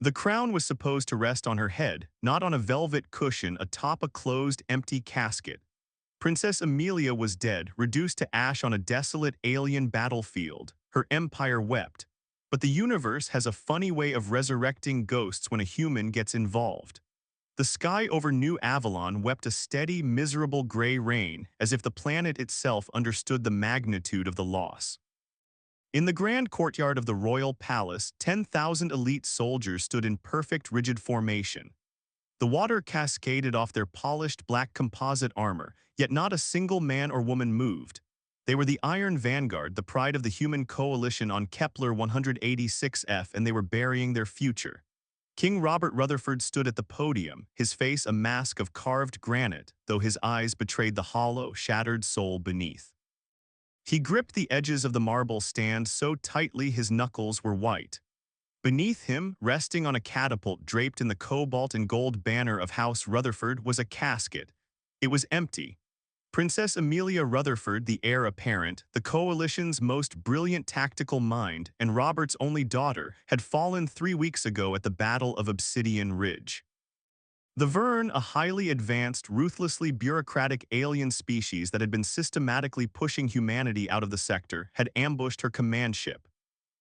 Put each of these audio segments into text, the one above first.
The crown was supposed to rest on her head, not on a velvet cushion atop a closed, empty casket. Princess Amelia was dead, reduced to ash on a desolate alien battlefield. Her empire wept. But the universe has a funny way of resurrecting ghosts when a human gets involved. The sky over New Avalon wept a steady, miserable gray rain, as if the planet itself understood the magnitude of the loss. In the grand courtyard of the royal palace, 10,000 elite soldiers stood in perfect rigid formation. The water cascaded off their polished black composite armor, yet not a single man or woman moved. They were the Iron Vanguard, the pride of the human coalition on Kepler 186f, and they were burying their future. King Robert Rutherford stood at the podium, his face a mask of carved granite, though his eyes betrayed the hollow, shattered soul beneath. He gripped the edges of the marble stand so tightly his knuckles were white. Beneath him, resting on a catapult draped in the cobalt and gold banner of House Rutherford, was a casket. It was empty. Princess Amelia Rutherford, the heir apparent, the coalition's most brilliant tactical mind, and Robert's only daughter, had fallen 3 weeks ago at the Battle of Obsidian Ridge. The Vern, a highly advanced, ruthlessly bureaucratic alien species that had been systematically pushing humanity out of the sector, had ambushed her command ship.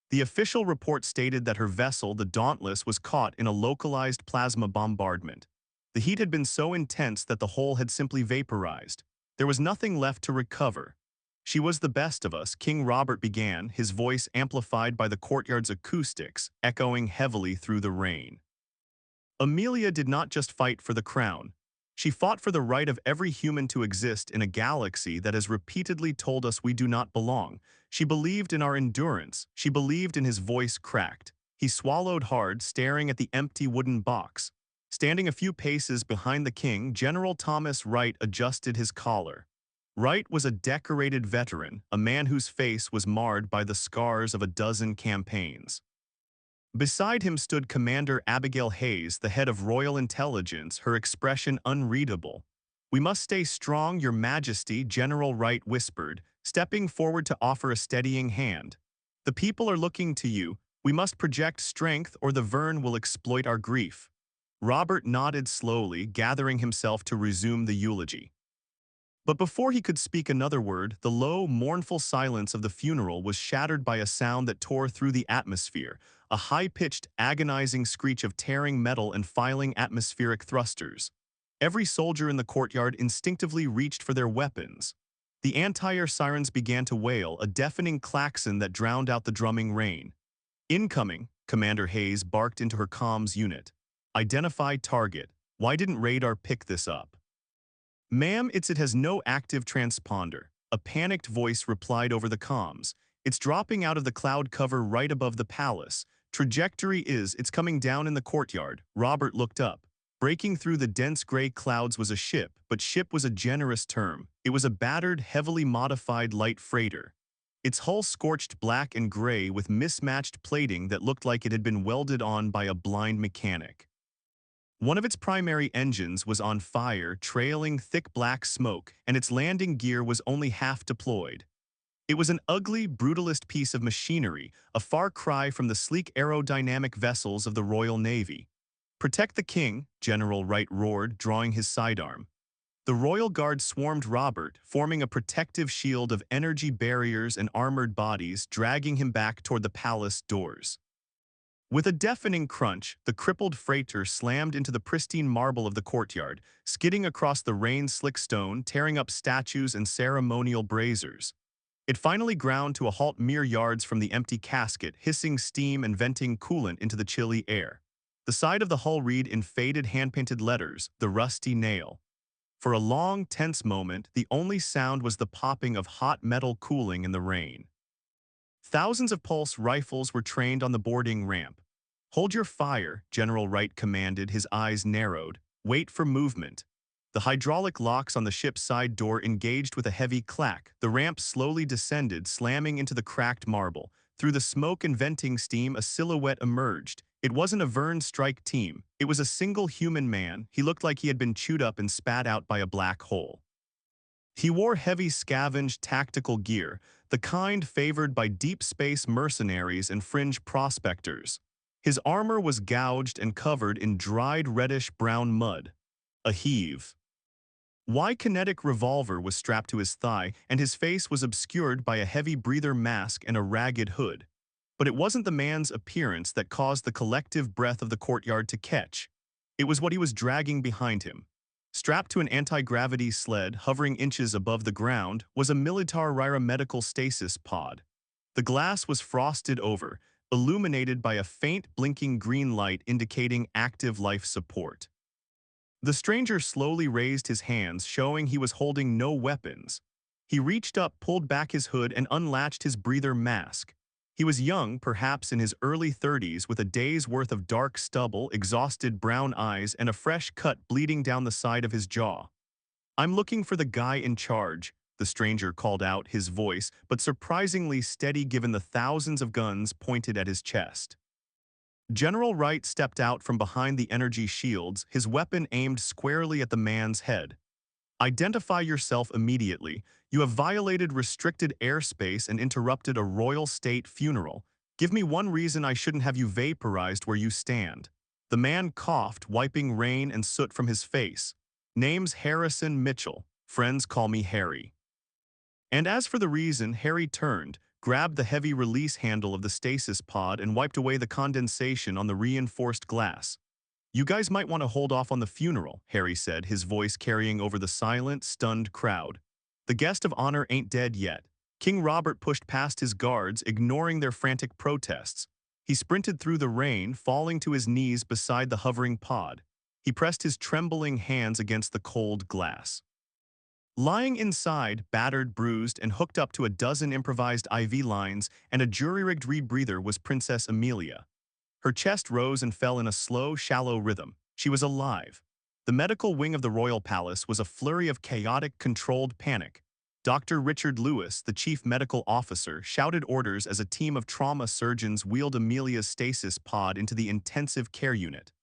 The official report stated that her vessel, the Dauntless, was caught in a localized plasma bombardment. The heat had been so intense that the hull had simply vaporized. There was nothing left to recover. "She was the best of us," King Robert began, his voice amplified by the courtyard's acoustics, echoing heavily through the rain. Amelia did not just fight for the crown. She fought for the right of every human to exist in a galaxy that has repeatedly told us we do not belong. She believed in our endurance. She believed in his voice cracked. He swallowed hard, staring at the empty wooden box. Standing a few paces behind the king, General Thomas Wright adjusted his collar. Wright was a decorated veteran, a man whose face was marred by the scars of a dozen campaigns. Beside him stood Commander Abigail Hayes, the head of Royal Intelligence, her expression unreadable. "We must stay strong, Your Majesty," General Wright whispered, stepping forward to offer a steadying hand. "The people are looking to you. We must project strength or the Vern will exploit our grief." Robert nodded slowly, gathering himself to resume the eulogy. But before he could speak another word, the low, mournful silence of the funeral was shattered by a sound that tore through the atmosphere, a high-pitched, agonizing screech of tearing metal and filing atmospheric thrusters. Every soldier in the courtyard instinctively reached for their weapons. The anti-air sirens began to wail, a deafening klaxon that drowned out the drumming rain. "Incoming," Commander Hayes barked into her comms unit. "Identify target. Why didn't radar pick this up?" "Ma'am, it has no active transponder," a panicked voice replied over the comms. "It's dropping out of the cloud cover right above the palace. Trajectory is, it's coming down in the courtyard." Robert looked up. Breaking through the dense gray clouds was a ship, but ship was a generous term. It was a battered, heavily modified light freighter. Its hull scorched black and gray with mismatched plating that looked like it had been welded on by a blind mechanic. One of its primary engines was on fire, trailing thick black smoke, and its landing gear was only half deployed. It was an ugly, brutalist piece of machinery, a far cry from the sleek aerodynamic vessels of the Royal Navy. "Protect the king," General Wright roared, drawing his sidearm. The Royal Guard swarmed Robert, forming a protective shield of energy barriers and armored bodies, dragging him back toward the palace doors. With a deafening crunch, the crippled freighter slammed into the pristine marble of the courtyard, skidding across the rain-slick stone, tearing up statues and ceremonial braziers. It finally ground to a halt mere yards from the empty casket, hissing steam and venting coolant into the chilly air. The side of the hull read in faded hand-painted letters, "The Rusty Nail." For a long, tense moment, the only sound was the popping of hot metal cooling in the rain. Thousands of pulse rifles were trained on the boarding ramp. "Hold your fire," General Wright commanded, his eyes narrowed. "Wait for movement." The hydraulic locks on the ship's side door engaged with a heavy clack. The ramp slowly descended, slamming into the cracked marble. Through the smoke and venting steam, a silhouette emerged. It wasn't a Vern strike team. It was a single human man. He looked like he had been chewed up and spat out by a black hole. He wore heavy scavenged tactical gear, the kind favored by deep space mercenaries and fringe prospectors. His armor was gouged and covered in dried reddish-brown mud. A heave. Y kinetic revolver was strapped to his thigh, and his face was obscured by a heavy breather mask and a ragged hood. But it wasn't the man's appearance that caused the collective breath of the courtyard to catch. It was what he was dragging behind him. Strapped to an anti-gravity sled hovering inches above the ground was a Militar medical stasis pod. The glass was frosted over, illuminated by a faint blinking green light indicating active life support. The stranger slowly raised his hands, showing he was holding no weapons. He reached up, pulled back his hood, and unlatched his breather mask. He was young, perhaps in his early 30s, with a day's worth of dark stubble, exhausted brown eyes, and a fresh cut bleeding down the side of his jaw. "I'm looking for the guy in charge," the stranger called out, his voice, but surprisingly steady given the thousands of guns pointed at his chest. General Wright stepped out from behind the energy shields, his weapon aimed squarely at the man's head. "Identify yourself immediately. You have violated restricted airspace and interrupted a royal state funeral. Give me one reason I shouldn't have you vaporized where you stand." The man coughed, wiping rain and soot from his face. "Name's Harrison Mitchell. Friends call me Harry." And as for the reason, Harry turned, grabbed the heavy release handle of the stasis pod, and wiped away the condensation on the reinforced glass. "You guys might want to hold off on the funeral," Harry said, his voice carrying over the silent, stunned crowd. "The guest of honor ain't dead yet." King Robert pushed past his guards, ignoring their frantic protests. He sprinted through the rain, falling to his knees beside the hovering pod. He pressed his trembling hands against the cold glass. Lying inside, battered, bruised, and hooked up to a dozen improvised IV lines and a jury-rigged rebreather, was Princess Amelia. Her chest rose and fell in a slow, shallow rhythm. She was alive. The medical wing of the royal palace was a flurry of chaotic, controlled panic. Dr. Richard Lewis, the chief medical officer, shouted orders as a team of trauma surgeons wheeled Amelia's stasis pod into the intensive care unit.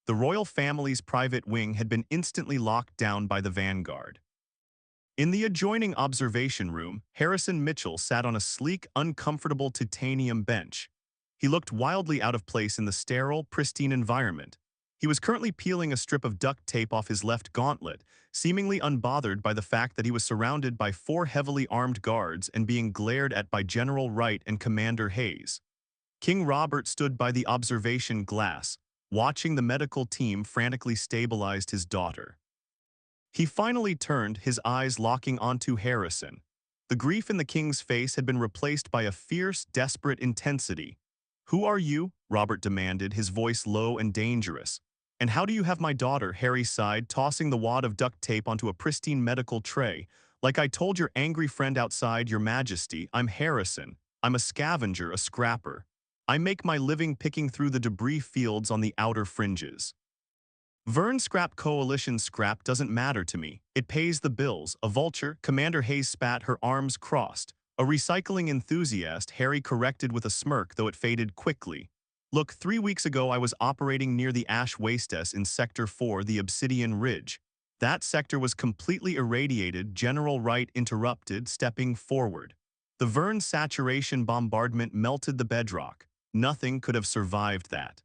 The royal family's private wing had been instantly locked down by the vanguard. In the adjoining observation room, Harrison Mitchell sat on a sleek, uncomfortable titanium bench. He looked wildly out of place in the sterile, pristine environment. He was currently peeling a strip of duct tape off his left gauntlet, seemingly unbothered by the fact that he was surrounded by 4 heavily armed guards and being glared at by General Wright and Commander Hayes. King Robert stood by the observation glass, watching the medical team frantically stabilize his daughter. He finally turned, his eyes locking onto Harrison. The grief in the king's face had been replaced by a fierce, desperate intensity. "Who are you?" Robert demanded, his voice low and dangerous. "And how do you have my daughter?" Harry sighed, tossing the wad of duct tape onto a pristine medical tray. "Like I told your angry friend outside, Your Majesty, I'm Harrison. I'm a scavenger, a scrapper. I make my living picking through the debris fields on the outer fringes. Vern Scrap Coalition scrap doesn't matter to me. It pays the bills." "A vulture," Commander Hayes spat, her arms crossed. "A recycling enthusiast," Harry corrected with a smirk, though it faded quickly. "Look, 3 weeks ago I was operating near the Ash Wastes in Sector 4, the Obsidian Ridge. That sector was completely irradiated," General Wright interrupted, stepping forward. "The Vern saturation bombardment melted the bedrock. Nothing could have survived that.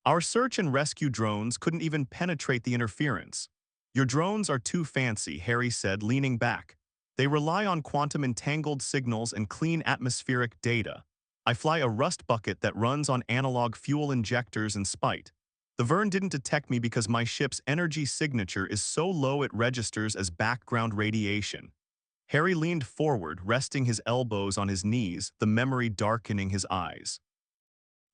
Our search and rescue drones couldn't even penetrate the interference." "Your drones are too fancy," Harry said, leaning back. "They rely on quantum-entangled signals and clean atmospheric data. I fly a rust bucket that runs on analog fuel injectors and spite. The Vern didn't detect me because my ship's energy signature is so low it registers as background radiation." Harry leaned forward, resting his elbows on his knees, the memory darkening his eyes.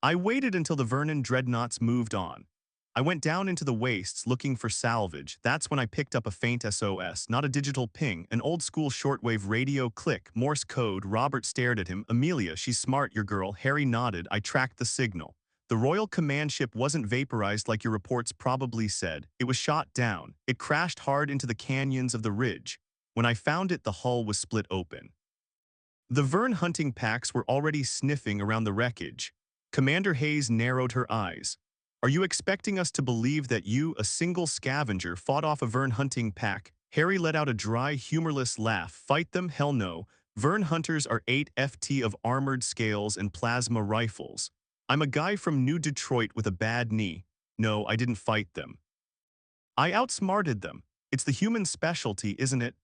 "I waited until the Vernon dreadnoughts moved on. I went down into the wastes looking for salvage. That's when I picked up a faint SOS, not a digital ping, an old-school shortwave radio click, Morse code." Robert stared at him. "Amelia, she's smart, your girl." Harry nodded. "I tracked the signal. The Royal Command ship wasn't vaporized like your reports probably said. It was shot down. It crashed hard into the canyons of the ridge. When I found it, the hull was split open." The Vern hunting packs were already sniffing around the wreckage. Commander Hayes narrowed her eyes. "Are you expecting us to believe that you, a single scavenger, fought off a Vern hunting pack?" Harry let out a dry, humorless laugh. "Fight them? Hell no. Vern hunters are 8 FT of armored scales and plasma rifles. I'm a guy from New Detroit with a bad knee. No, I didn't fight them. I outsmarted them. It's the human specialty, isn't it?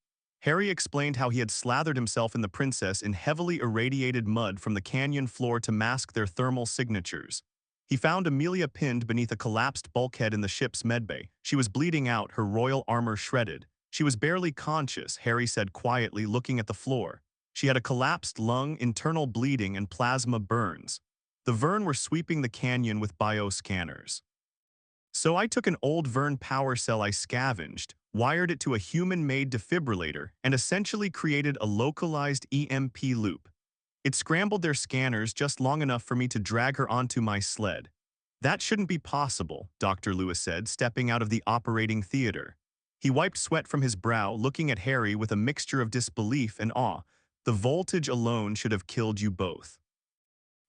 Harry explained how he had slathered himself and the princess in heavily irradiated mud from the canyon floor to mask their thermal signatures. He found Amelia pinned beneath a collapsed bulkhead in the ship's medbay. She was bleeding out, her royal armor shredded. She was barely conscious, Harry said quietly, looking at the floor. She had a collapsed lung, internal bleeding, and plasma burns. The Vern were sweeping the canyon with bioscanners. So I took an old Vern power cell I scavenged, wired it to a human-made defibrillator, and essentially created a localized EMP loop. It scrambled their scanners just long enough for me to drag her onto my sled. That shouldn't be possible, Dr. Lewis said, stepping out of the operating theater. He wiped sweat from his brow, looking at Harry with a mixture of disbelief and awe. The voltage alone should have killed you both.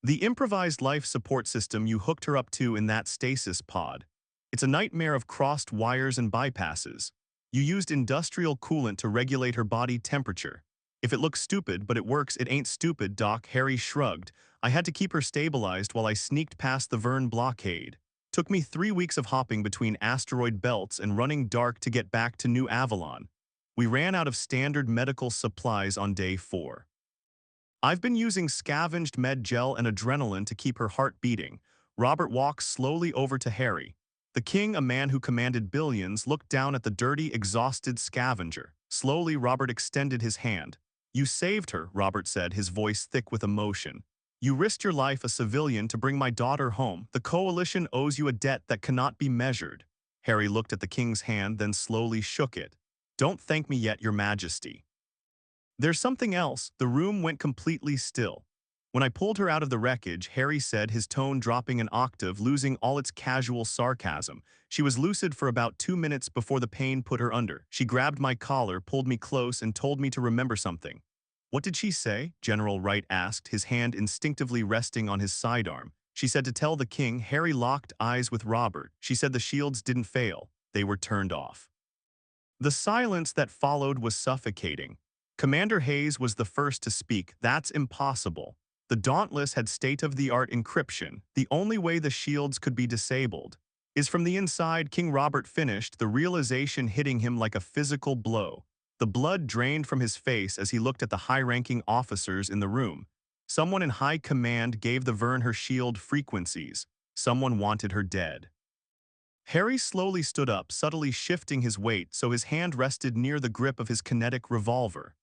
The improvised life support system you hooked her up to in that stasis pod. It's a nightmare of crossed wires and bypasses. You used industrial coolant to regulate her body temperature. If it looks stupid, but it works, it ain't stupid, Doc, Harry shrugged. I had to keep her stabilized while I sneaked past the Vern blockade. Took me 3 weeks of hopping between asteroid belts and running dark to get back to New Avalon. We ran out of standard medical supplies on day 4. I've been using scavenged med gel and adrenaline to keep her heart beating. Robert walked slowly over to Harry. The king, a man who commanded billions, looked down at the dirty, exhausted scavenger. Slowly, Robert extended his hand. You saved her, Robert said, his voice thick with emotion. You risked your life, a civilian, to bring my daughter home. The coalition owes you a debt that cannot be measured. Harry looked at the king's hand, then slowly shook it. Don't thank me yet, your majesty. There's something else. The room went completely still. When I pulled her out of the wreckage, Harry said, his tone dropping an octave, losing all its casual sarcasm. She was lucid for about 2 minutes before the pain put her under. She grabbed my collar, pulled me close, and told me to remember something. What did she say? General Wright asked, his hand instinctively resting on his sidearm. She said to tell the king. Harry locked eyes with Robert. She said the shields didn't fail. They were turned off. The silence that followed was suffocating. Commander Hayes was the first to speak. That's impossible. The Dauntless had state-of-the-art encryption. The only way the shields could be disabled is from the inside. King Robert finished, the realization hitting him like a physical blow. The blood drained from his face as he looked at the high-ranking officers in the room. Someone in high command gave the Vern her shield frequencies. Someone wanted her dead. Harry slowly stood up, subtly shifting his weight so his hand rested near the grip of his kinetic revolver.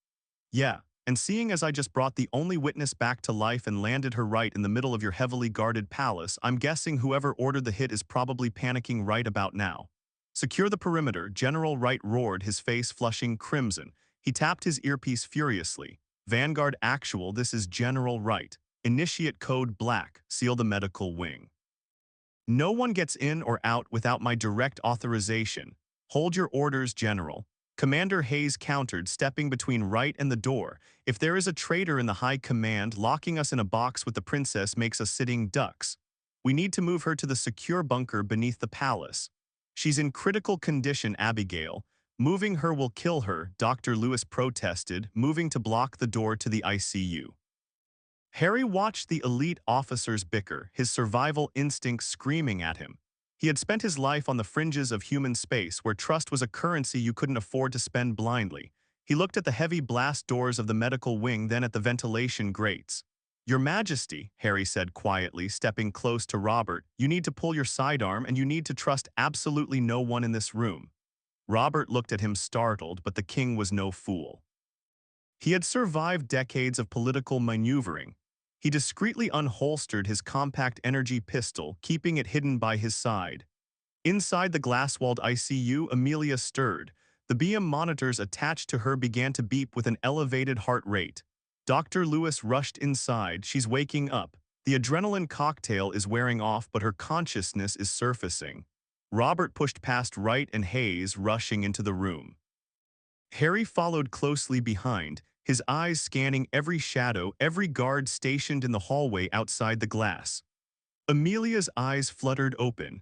Yeah. And seeing as I just brought the only witness back to life and landed her right in the middle of your heavily guarded palace, I'm guessing whoever ordered the hit is probably panicking right about now. Secure the perimeter, General Wright roared, his face flushing crimson. He tapped his earpiece furiously. Vanguard Actual, this is General Wright. Initiate Code Black, seal the medical wing. No one gets in or out without my direct authorization. Hold your orders, General. Commander Hayes countered, stepping between Wright and the door. If there is a traitor in the high command, locking us in a box with the princess makes us sitting ducks. We need to move her to the secure bunker beneath the palace. She's in critical condition, Abigail. Moving her will kill her, Dr. Lewis protested, moving to block the door to the ICU. Harry watched the elite officers bicker, his survival instincts screaming at him. He had spent his life on the fringes of human space, where trust was a currency you couldn't afford to spend blindly. He looked at the heavy blast doors of the medical wing, then at the ventilation grates. Your Majesty, Harry said quietly, stepping close to Robert, you need to pull your sidearm and you need to trust absolutely no one in this room. Robert looked at him startled, but the king was no fool. He had survived decades of political maneuvering. He discreetly unholstered his compact energy pistol, keeping it hidden by his side. Inside the glass-walled ICU, Amelia stirred. The BM monitors attached to her began to beep with an elevated heart rate. Dr. Lewis rushed inside. She's waking up. The adrenaline cocktail is wearing off, but her consciousness is surfacing. Robert pushed past Wright and Hayes, rushing into the room. Harry followed closely behind, his eyes scanning every shadow, every guard stationed in the hallway outside the glass. Amelia's eyes fluttered open.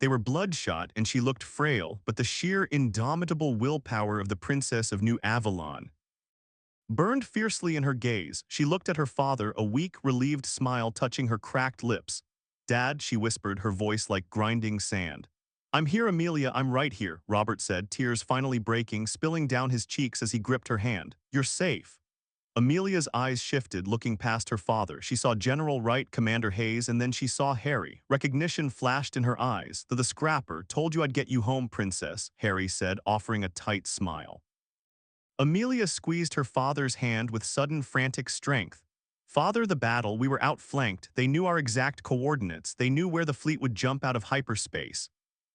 They were bloodshot and she looked frail, but the sheer indomitable willpower of the Princess of New Avalon burned fiercely in her gaze. She looked at her father, a weak, relieved smile touching her cracked lips. "Dad," she whispered, her voice like grinding sand. "I'm here, Amelia, I'm right here," Robert said, tears finally breaking, spilling down his cheeks as he gripped her hand. "You're safe." Amelia's eyes shifted, looking past her father. She saw General Wright, Commander Hayes, and then she saw Harry. Recognition flashed in her eyes. "The scrapper told you I'd get you home, Princess," Harry said, offering a tight smile. Amelia squeezed her father's hand with sudden frantic strength. "Father, the battle, we were outflanked. They knew our exact coordinates. They knew where the fleet would jump out of hyperspace."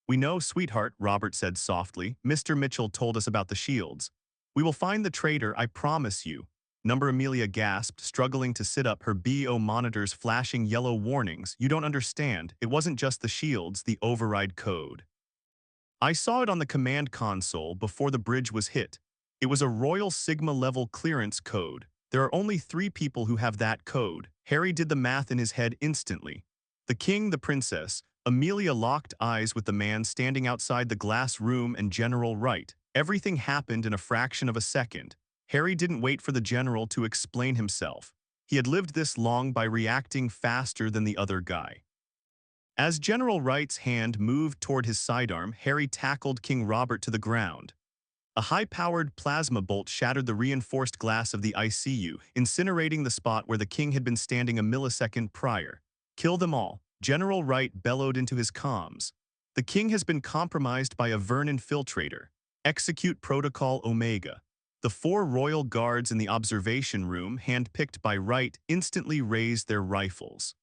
"We know, sweetheart," Robert said softly. "Mr. Mitchell told us about the shields. We will find the traitor, I promise you." Number Amelia gasped, struggling to sit up, her BO monitors flashing yellow warnings. "You don't understand. It wasn't just the shields, the override code. I saw it on the command console before the bridge was hit. It was a Royal Sigma-level clearance code. There are only 3 people who have that code." Harry did the math in his head instantly. The king, the princess. Amelia locked eyes with the man standing outside the glass room and General Wright. Everything happened in a fraction of a second. Harry didn't wait for the general to explain himself. He had lived this long by reacting faster than the other guy. As General Wright's hand moved toward his sidearm, Harry tackled King Robert to the ground. A high-powered plasma bolt shattered the reinforced glass of the ICU, incinerating the spot where the king had been standing a millisecond prior. "Kill them all," General Wright bellowed into his comms. "The king has been compromised by a Vern infiltrator. Execute Protocol Omega." The 4 royal guards in the observation room, handpicked by Wright, instantly raised their rifles.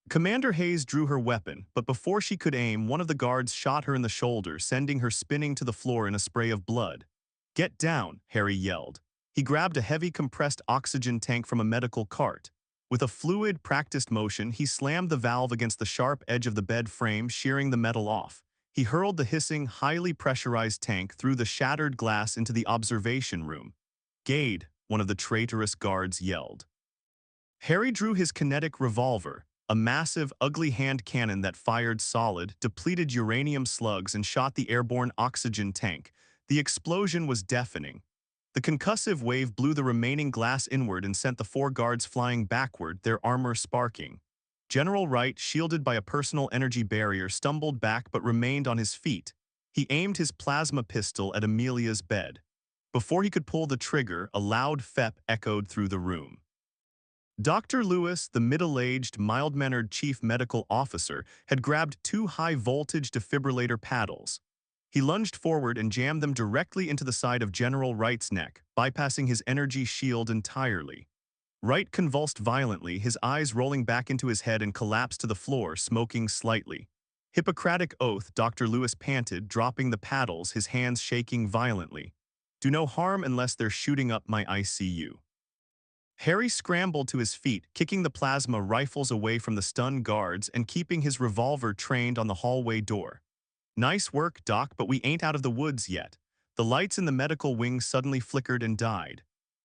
Commander Hayes drew her weapon, but before she could aim, one of the guards shot her in the shoulder, sending her spinning to the floor in a spray of blood. "Get down," Harry yelled. He grabbed a heavy compressed oxygen tank from a medical cart. With a fluid, practiced motion, he slammed the valve against the sharp edge of the bed frame, shearing the metal off. He hurled the hissing, highly pressurized tank through the shattered glass into the observation room. "Gade," one of the traitorous guards yelled. Harry drew his kinetic revolver, a massive, ugly hand cannon that fired solid, depleted uranium slugs and shot the airborne oxygen tank. The explosion was deafening. The concussive wave blew the remaining glass inward and sent the 4 guards flying backward, their armor sparking. General Wright, shielded by a personal energy barrier, stumbled back but remained on his feet. He aimed his plasma pistol at Amelia's bed. Before he could pull the trigger, a loud FEP echoed through the room. Dr. Lewis, the middle-aged, mild-mannered chief medical officer, had grabbed 2 high-voltage defibrillator paddles. He lunged forward and jammed them directly into the side of General Wright's neck, bypassing his energy shield entirely. Wright convulsed violently, his eyes rolling back into his head, and collapsed to the floor, smoking slightly. "Hippocratic oath," Dr. Lewis panted, dropping the paddles, his hands shaking violently. "Do no harm unless they're shooting up my ICU." Harry scrambled to his feet, kicking the plasma rifles away from the stunned guards and keeping his revolver trained on the hallway door. "Nice work, Doc, but we ain't out of the woods yet." The lights in the medical wing suddenly flickered and died.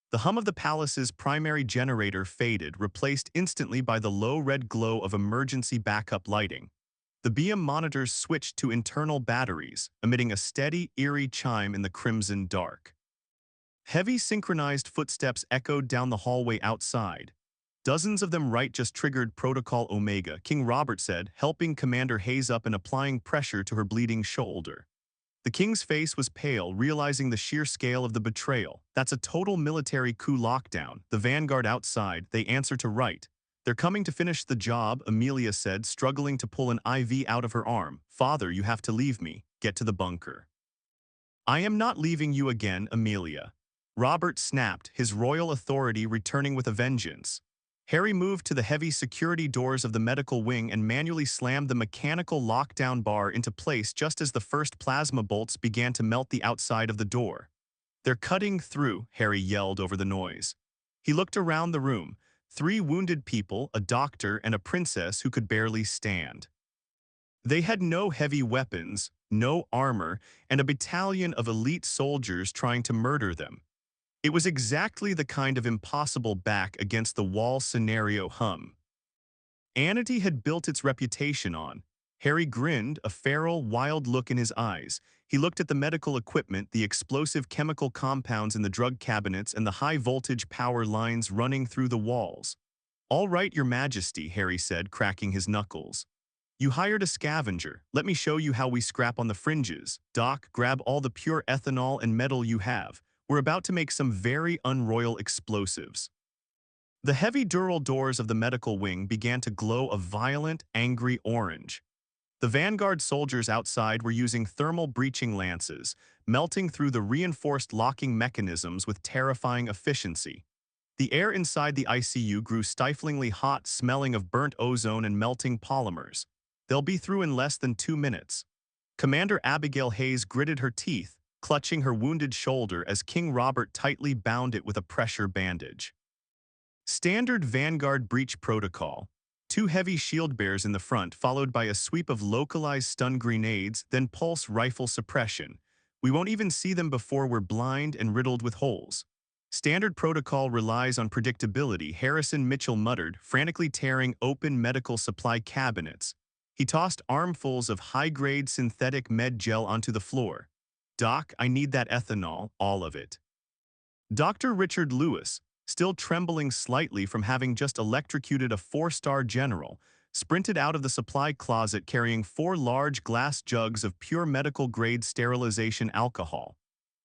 The hum of the palace's primary generator faded, replaced instantly by the low red glow of emergency backup lighting. The BM monitors switched to internal batteries, emitting a steady, eerie chime in the crimson dark. Heavy synchronized footsteps echoed down the hallway outside. Dozens of them. "Wright just triggered Protocol Omega," King Robert said, helping Commander Hayes up and applying pressure to her bleeding shoulder. The king's face was pale, realizing the sheer scale of the betrayal. "That's a total military coup lockdown. The vanguard outside, they answer to Wright." "They're coming to finish the job," Amelia said, struggling to pull an IV out of her arm. "Father, you have to leave me. Get to the bunker." "I am not leaving you again, Amelia." Robert snapped, his royal authority returning with a vengeance. Harry moved to the heavy security doors of the medical wing and manually slammed the mechanical lockdown bar into place just as the first plasma bolts began to melt the outside of the door. "They're cutting through," Harry yelled over the noise. He looked around the room. 3 wounded people, a doctor, and a princess who could barely stand. They had no heavy weapons, no armor, and a battalion of elite soldiers trying to murder them. It was exactly the kind of impossible back-against-the-wall scenario humanity had built its reputation on. Harry grinned, a feral, wild look in his eyes. He looked at the medical equipment, the explosive chemical compounds in the drug cabinets, and the high-voltage power lines running through the walls. "All right, Your Majesty," Harry said, cracking his knuckles. "You hired a scavenger. Let me show you how we scrap on the fringes. Doc, grab all the pure ethanol and metal you have. We're about to make some very unroyal explosives." The heavy dural doors of the medical wing began to glow a violent, angry orange. The vanguard soldiers outside were using thermal breaching lances, melting through the reinforced locking mechanisms with terrifying efficiency. The air inside the ICU grew stiflingly hot, smelling of burnt ozone and melting polymers. "They'll be through in less than 2 minutes." Commander Abigail Hayes gritted her teeth, clutching her wounded shoulder as King Robert tightly bound it with a pressure bandage. Standard Vanguard breach protocol. 2 heavy shield bears in the front, followed by a sweep of localized stun grenades, then pulse rifle suppression. "We won't even see them before we're blind and riddled with holes." "Standard protocol relies on predictability," Harrison Mitchell muttered, frantically tearing open medical supply cabinets. He tossed armfuls of high-grade synthetic med gel onto the floor. "Doc, I need that ethanol, all of it." Dr. Richard Lewis, still trembling slightly from having just electrocuted a 4-star general, sprinted out of the supply closet carrying 4 large glass jugs of pure medical-grade sterilization alcohol.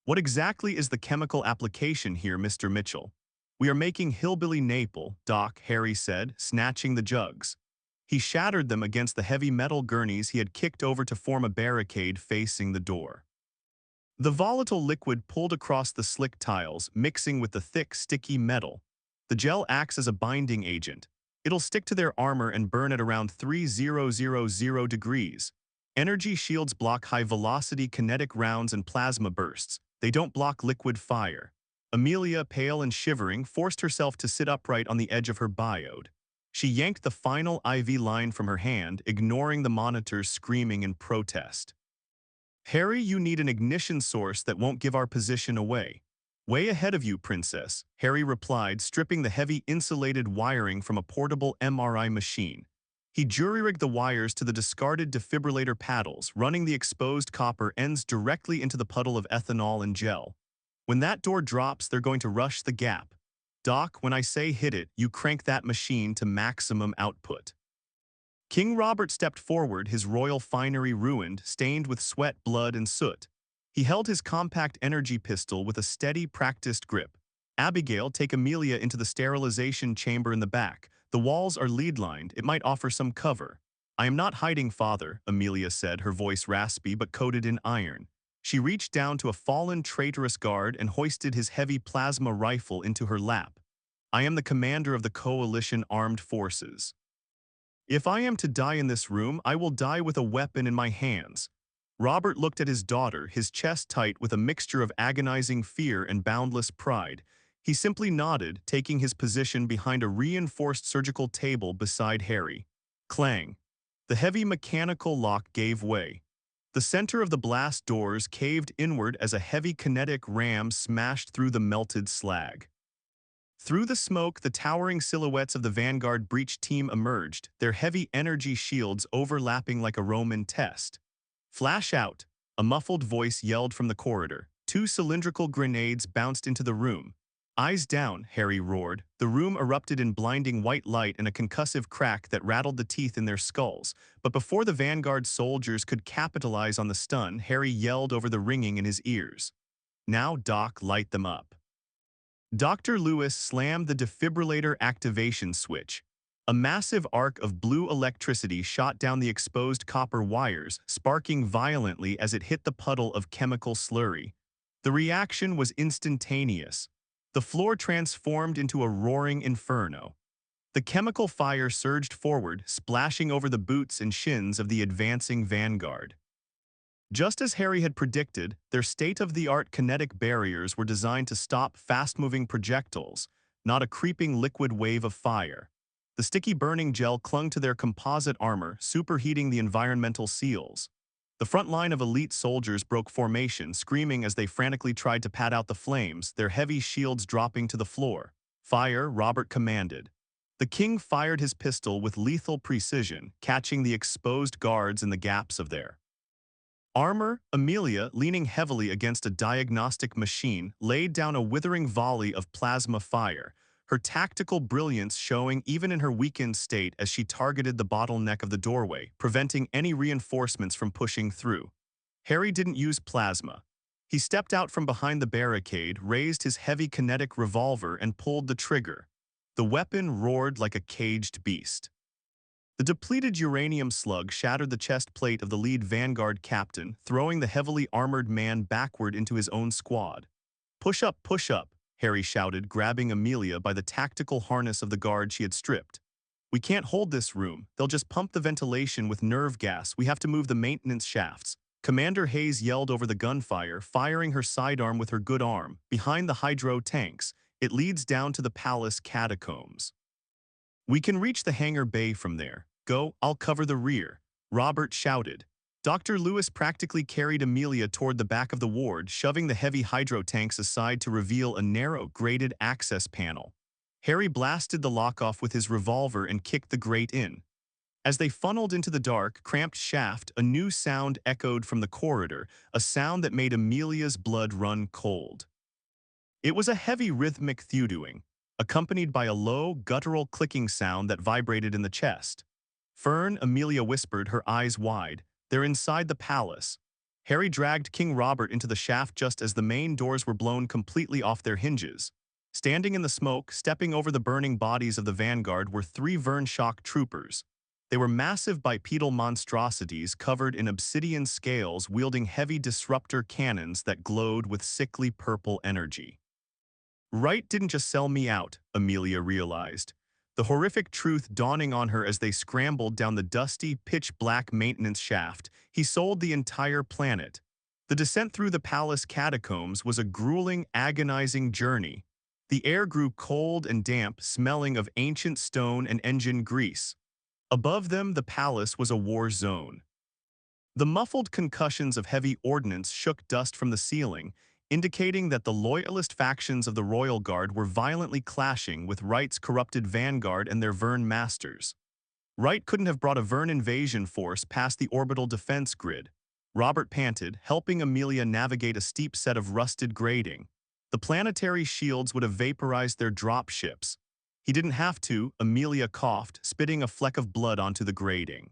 "What exactly is the chemical application here, Mr. Mitchell?" "We are making hillbilly Naple," Doc, Harry said, snatching the jugs. He shattered them against the heavy metal gurneys he had kicked over to form a barricade facing the door. The volatile liquid pulled across the slick tiles, mixing with the thick, sticky metal. The gel acts as a binding agent. It'll stick to their armor and burn at around 3000 degrees. Energy shields block high-velocity kinetic rounds and plasma bursts. They don't block liquid fire. Amelia, pale and shivering, forced herself to sit upright on the edge of her biode. She yanked the final IV line from her hand, ignoring the monitors screaming in protest. "Harry, you need an ignition source that won't give our position away." "Way ahead of you, Princess," Harry replied, stripping the heavy insulated wiring from a portable MRI machine. He jury-rigged the wires to the discarded defibrillator paddles, running the exposed copper ends directly into the puddle of ethanol and gel. "When that door drops, they're going to rush the gap. Doc, when I say hit it, you crank that machine to maximum output." King Robert stepped forward, his royal finery ruined, stained with sweat, blood, and soot. He held his compact energy pistol with a steady, practiced grip. "Abigail, take Amelia into the sterilization chamber in the back. The walls are lead-lined. It might offer some cover." "I am not hiding, Father," Amelia said, her voice raspy but coated in iron. She reached down to a fallen traitorous guard and hoisted his heavy plasma rifle into her lap. "I am the commander of the Coalition Armed Forces. If I am to die in this room, I will die with a weapon in my hands." Robert looked at his daughter, his chest tight with a mixture of agonizing fear and boundless pride. He simply nodded, taking his position behind a reinforced surgical table beside Harry. Clang. The heavy mechanical lock gave way. The center of the blast doors caved inward as a heavy kinetic ram smashed through the melted slag. Through the smoke, the towering silhouettes of the Vanguard breach team emerged, their heavy energy shields overlapping like a Roman test. "Flash out," a muffled voice yelled from the corridor. 2 cylindrical grenades bounced into the room. "Eyes down," Harry roared. The room erupted in blinding white light and a concussive crack that rattled the teeth in their skulls. But before the Vanguard soldiers could capitalize on the stun, Harry yelled over the ringing in his ears. "Now, Doc, light them up." Dr. Lewis slammed the defibrillator activation switch. A massive arc of blue electricity shot down the exposed copper wires, sparking violently as it hit the puddle of chemical slurry. The reaction was instantaneous. The floor transformed into a roaring inferno. The chemical fire surged forward, splashing over the boots and shins of the advancing Vanguard. Just as Harry had predicted, their state-of-the-art kinetic barriers were designed to stop fast-moving projectiles, not a creeping liquid wave of fire. The sticky burning gel clung to their composite armor, superheating the environmental seals. The front line of elite soldiers broke formation, screaming as they frantically tried to pat out the flames, their heavy shields dropping to the floor. "Fire," Robert commanded. The king fired his pistol with lethal precision, catching the exposed guards in the gaps of their armor. Amelia, leaning heavily against a diagnostic machine, laid down a withering volley of plasma fire. her tactical brilliance showing even in her weakened state as she targeted the bottleneck of the doorway, preventing any reinforcements from pushing through. Harry didn't use plasma. He stepped out from behind the barricade, raised his heavy kinetic revolver, and pulled the trigger. The weapon roared like a caged beast. The depleted uranium slug shattered the chest plate of the lead Vanguard captain, throwing the heavily armored man backward into his own squad. Push up, Harry shouted, grabbing Amelia by the tactical harness of the guard she had stripped. We can't hold this room. They'll just pump the ventilation with nerve gas. We have to move the maintenance shafts. Commander Hayes yelled over the gunfire, firing her sidearm with her good arm. Behind the hydro tanks, it leads down to the palace catacombs. We can reach the hangar bay from there. Go, I'll cover the rear, Robert shouted. Dr. Lewis practically carried Amelia toward the back of the ward, shoving the heavy hydro tanks aside to reveal a narrow, grated access panel. Harry blasted the lock off with his revolver and kicked the grate in. As they funneled into the dark, cramped shaft, a new sound echoed from the corridor, a sound that made Amelia's blood run cold. It was a heavy rhythmic thudooing, accompanied by a low, guttural clicking sound that vibrated in the chest. Vern, Amelia whispered, her eyes wide. They're inside the palace. Harry dragged King Robert into the shaft just as the main doors were blown completely off their hinges. Standing in the smoke, stepping over the burning bodies of the vanguard, were 3 Vern shock troopers. They were massive bipedal monstrosities covered in obsidian scales, wielding heavy disruptor cannons that glowed with sickly purple energy. Wright didn't just sell me out, Amelia realized, the horrific truth dawning on her as they scrambled down the dusty, pitch-black maintenance shaft. He sold the entire planet. The descent through the palace catacombs was a grueling, agonizing journey. The air grew cold and damp, smelling of ancient stone and engine grease. Above them, the palace was a war zone. The muffled concussions of heavy ordnance shook dust from the ceiling, indicating that the loyalist factions of the Royal Guard were violently clashing with Wright's corrupted vanguard and their Vern masters. Wright couldn't have brought a Vern invasion force past the orbital defense grid. Robert panted, helping Amelia navigate a steep set of rusted grading. The planetary shields would have vaporized their drop ships. He didn't have to, Amelia coughed, spitting a fleck of blood onto the grading.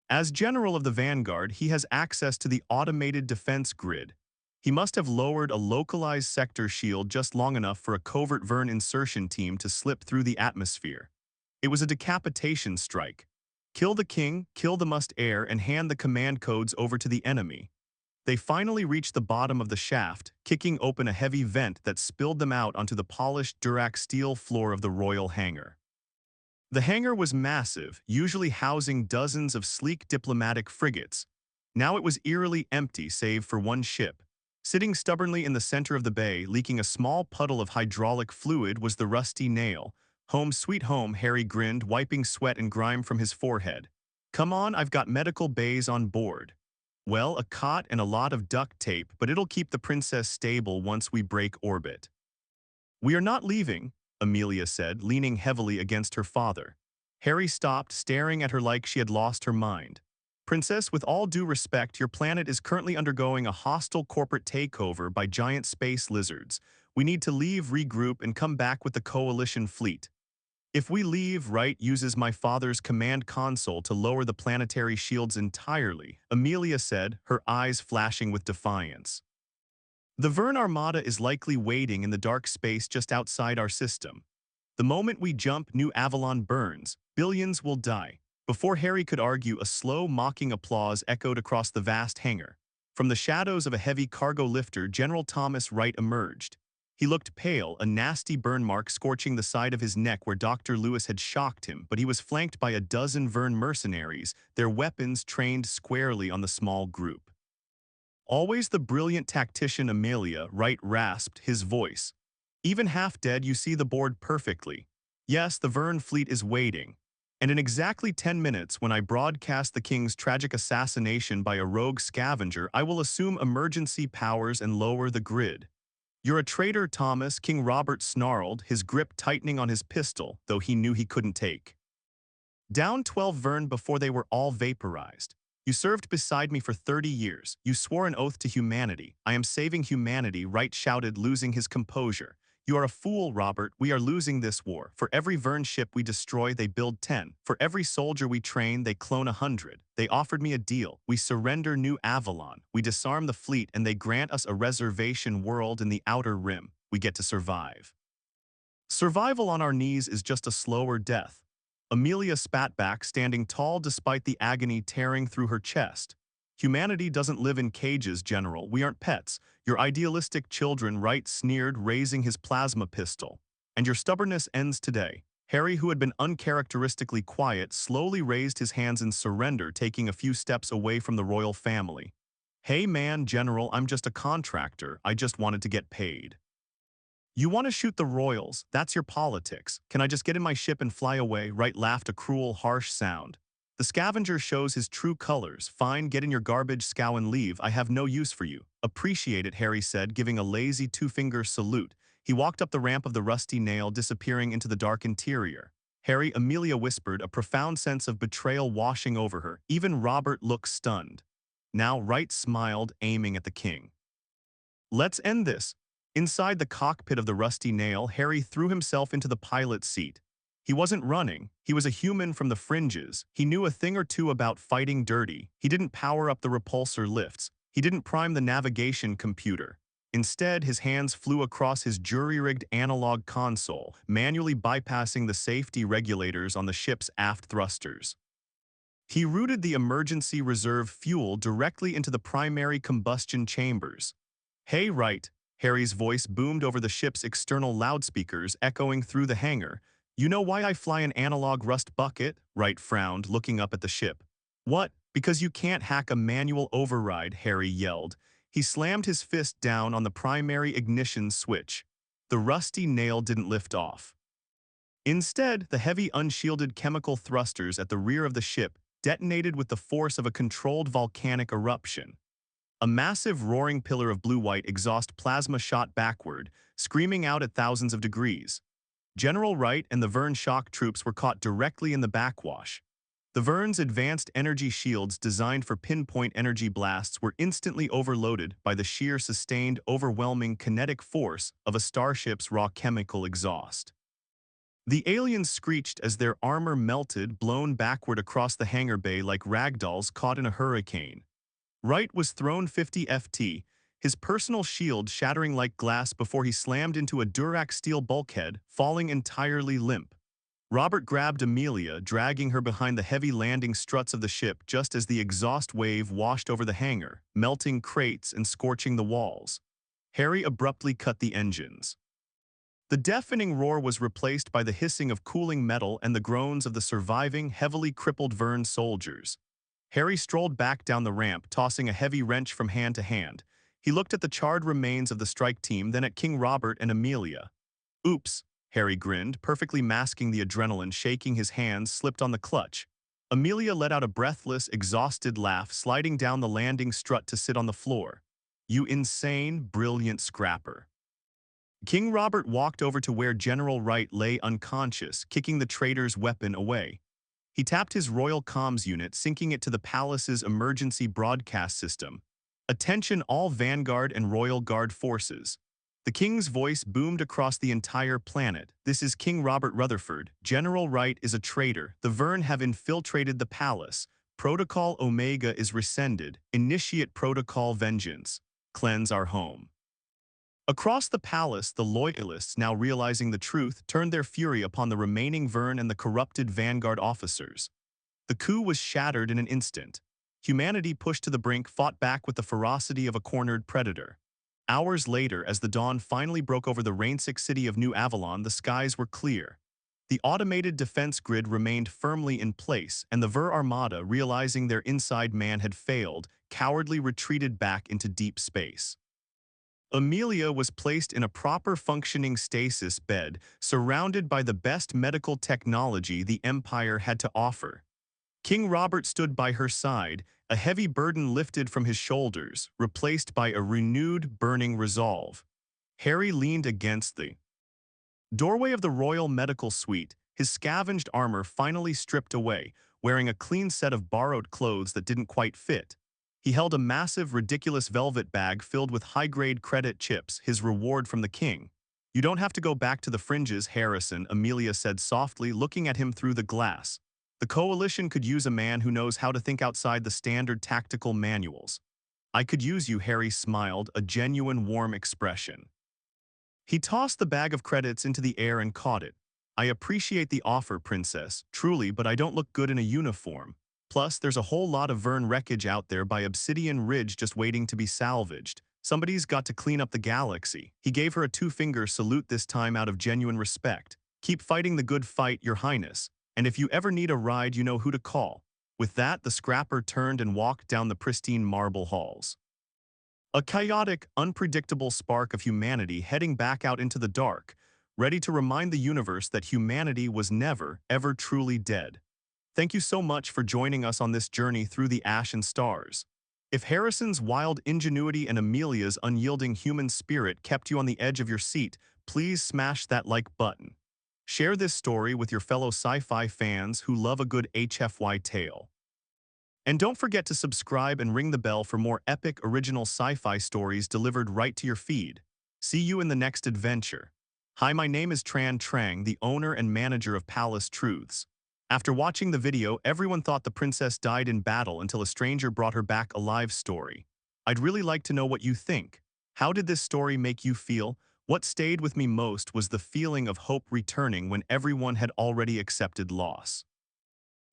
As General of the Vanguard, he has access to the automated defense grid. He must have lowered a localized sector shield just long enough for a covert Vern insertion team to slip through the atmosphere. It was a decapitation strike. Kill the king, kill the must-heir, and hand the command codes over to the enemy. They finally reached the bottom of the shaft, kicking open a heavy vent that spilled them out onto the polished Durac steel floor of the royal hangar. The hangar was massive, usually housing dozens of sleek diplomatic frigates. Now it was eerily empty save for one ship. Sitting stubbornly in the center of the bay, leaking a small puddle of hydraulic fluid, was the Rusty Nail. Home sweet home, Harry grinned, wiping sweat and grime from his forehead. Come on, I've got medical bays on board. Well, a cot and a lot of duct tape, but it'll keep the princess stable once we break orbit. We are not leaving, Amelia said, leaning heavily against her father. Harry stopped, staring at her like she had lost her mind. Princess, with all due respect, your planet is currently undergoing a hostile corporate takeover by giant space lizards. We need to leave, regroup, and come back with the coalition fleet. If we leave, Wright uses my father's command console to lower the planetary shields entirely, Amelia said, her eyes flashing with defiance. The Vern Armada is likely waiting in the dark space just outside our system. The moment we jump, New Avalon burns. Billions will die. Before Harry could argue, a slow, mocking applause echoed across the vast hangar. From the shadows of a heavy cargo lifter, General Thomas Wright emerged. He looked pale, a nasty burn mark scorching the side of his neck where Dr. Lewis had shocked him, but he was flanked by a dozen Vern mercenaries, their weapons trained squarely on the small group. Always the brilliant tactician Amelia, Wright rasped, his voice. Even half dead, you see the board perfectly. Yes, the Vern fleet is waiting. And in exactly 10 minutes, when I broadcast the king's tragic assassination by a rogue scavenger, I will assume emergency powers and lower the grid. You're a traitor, Thomas, King Robert snarled, his grip tightening on his pistol, though he knew he couldn't take. Down 12 Vern before they were all vaporized. You served beside me for 30 years. You swore an oath to humanity. I am saving humanity, Wright shouted, losing his composure. You are a fool, Robert. We are losing this war. For every Vern ship we destroy, they build 10. For every soldier we train, they clone 100. They offered me a deal. We surrender New Avalon. We disarm the fleet, and they grant us a reservation world in the Outer Rim. We get to survive. Survival on our knees is just a slower death. Amelia spat back, standing tall despite the agony tearing through her chest. Humanity doesn't live in cages, General. We aren't pets. Your idealistic children, Wright sneered, raising his plasma pistol. And your stubbornness ends today. Harry, who had been uncharacteristically quiet, slowly raised his hands in surrender, taking a few steps away from the royal family. Hey man, General, I'm just a contractor. I just wanted to get paid. You want to shoot the royals, that's your politics. Can I just get in my ship and fly away? Wright laughed, a cruel, harsh sound. The scavenger shows his true colors. Fine, get in your garbage scow and leave. I have no use for you. Appreciate it, Harry said, giving a lazy two-finger salute. He walked up the ramp of the rusty nail, disappearing into the dark interior. Harry, Amelia whispered, a profound sense of betrayal washing over her. Even Robert looked stunned. Now Wright smiled, aiming at the king. Let's end this. Inside the cockpit of the rusty nail, Harry threw himself into the pilot's seat. He wasn't running. He was a human from the fringes. He knew a thing or two about fighting dirty. He didn't power up the repulsor lifts. He didn't prime the navigation computer. Instead, his hands flew across his jury-rigged analog console, manually bypassing the safety regulators on the ship's aft thrusters. He routed the emergency reserve fuel directly into the primary combustion chambers. Hey, Wright. Harry's voice boomed over the ship's external loudspeakers, echoing through the hangar. You know why I fly an analog rust bucket? Wright frowned, looking up at the ship. What? Because you can't hack a manual override, Harry yelled. He slammed his fist down on the primary ignition switch. The rusty nail didn't lift off. Instead, the heavy unshielded chemical thrusters at the rear of the ship detonated with the force of a controlled volcanic eruption. A massive roaring pillar of blue-white exhaust plasma shot backward, screaming out at thousands of degrees. General Wright and the Vern shock troops were caught directly in the backwash. The Vern's advanced energy shields designed for pinpoint energy blasts were instantly overloaded by the sheer sustained, overwhelming kinetic force of a starship's raw chemical exhaust. The aliens screeched as their armor melted, blown backward across the hangar bay like ragdolls caught in a hurricane. Wright was thrown 50 FT, his personal shield shattering like glass before he slammed into a Durac steel bulkhead, falling entirely limp. Robert grabbed Amelia, dragging her behind the heavy landing struts of the ship just as the exhaust wave washed over the hangar, melting crates and scorching the walls. Harry abruptly cut the engines. The deafening roar was replaced by the hissing of cooling metal and the groans of the surviving, heavily crippled Vern soldiers. Harry strolled back down the ramp, tossing a heavy wrench from hand to hand. He looked at the charred remains of the strike team, then at King Robert and Amelia. Oops, Harry grinned, perfectly masking the adrenaline, shaking his hands, slipped on the clutch. Amelia let out a breathless, exhausted laugh, sliding down the landing strut to sit on the floor. You insane, brilliant scrapper. King Robert walked over to where General Wright lay unconscious, kicking the traitor's weapon away. He tapped his royal comms unit, syncing it to the palace's emergency broadcast system. Attention all Vanguard and Royal Guard forces. The king's voice boomed across the entire planet. This is King Robert Rutherford. General Wright is a traitor. The Vern have infiltrated the palace. Protocol Omega is rescinded. Initiate Protocol Vengeance. Cleanse our home. Across the palace, the loyalists, now realizing the truth, turned their fury upon the remaining Vern and the corrupted Vanguard officers. The coup was shattered in an instant. Humanity, pushed to the brink, fought back with the ferocity of a cornered predator. Hours later, as the dawn finally broke over the rain-sick city of New Avalon, the skies were clear. The automated defense grid remained firmly in place, and the Ver Armada, realizing their inside man had failed, cowardly retreated back into deep space. Amelia was placed in a proper functioning stasis bed, surrounded by the best medical technology the Empire had to offer. King Robert stood by her side, a heavy burden lifted from his shoulders, replaced by a renewed, burning resolve. Harry leaned against the doorway of the Royal Medical Suite, his scavenged armor finally stripped away, wearing a clean set of borrowed clothes that didn't quite fit. He held a massive, ridiculous velvet bag filled with high-grade credit chips, his reward from the king. You don't have to go back to the fringes, Harrison, Amelia said softly, looking at him through the glass. The Coalition could use a man who knows how to think outside the standard tactical manuals. I could use you, Harry smiled, a genuine warm expression. He tossed the bag of credits into the air and caught it. I appreciate the offer, Princess, truly, but I don't look good in a uniform. Plus, there's a whole lot of Vern wreckage out there by Obsidian Ridge just waiting to be salvaged. Somebody's got to clean up the galaxy. He gave her a two-finger salute this time out of genuine respect. Keep fighting the good fight, Your Highness. And if you ever need a ride, you know who to call. With that, the scrapper turned and walked down the pristine marble halls. A chaotic, unpredictable spark of humanity heading back out into the dark, ready to remind the universe that humanity was never, ever truly dead. Thank you so much for joining us on this journey through the ash and stars. If Harrison's wild ingenuity and Amelia's unyielding human spirit kept you on the edge of your seat, please smash that like button. Share this story with your fellow sci-fi fans who love a good HFY tale. And don't forget to subscribe and ring the bell for more epic original sci-fi stories delivered right to your feed. See you in the next adventure. Hi, my name is Tran Trang, the owner and manager of Palace Truths. After watching the video, everyone thought the princess died in battle until a stranger brought her back alive story. I'd really like to know what you think. How did this story make you feel? What stayed with me most was the feeling of hope returning when everyone had already accepted loss.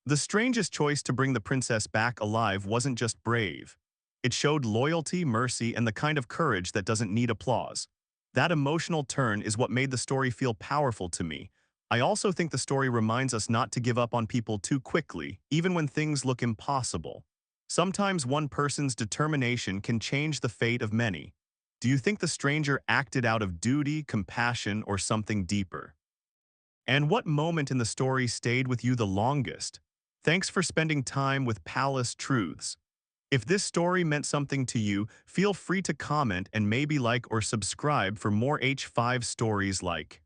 The strangest choice to bring the princess back alive wasn't just brave. It showed loyalty, mercy, and the kind of courage that doesn't need applause. That emotional turn is what made the story feel powerful to me. I also think the story reminds us not to give up on people too quickly, even when things look impossible. Sometimes one person's determination can change the fate of many. Do you think the stranger acted out of duty, compassion, or something deeper? And what moment in the story stayed with you the longest? Thanks for spending time with Palace Truths. If this story meant something to you, feel free to comment and maybe like or subscribe for more H5 stories like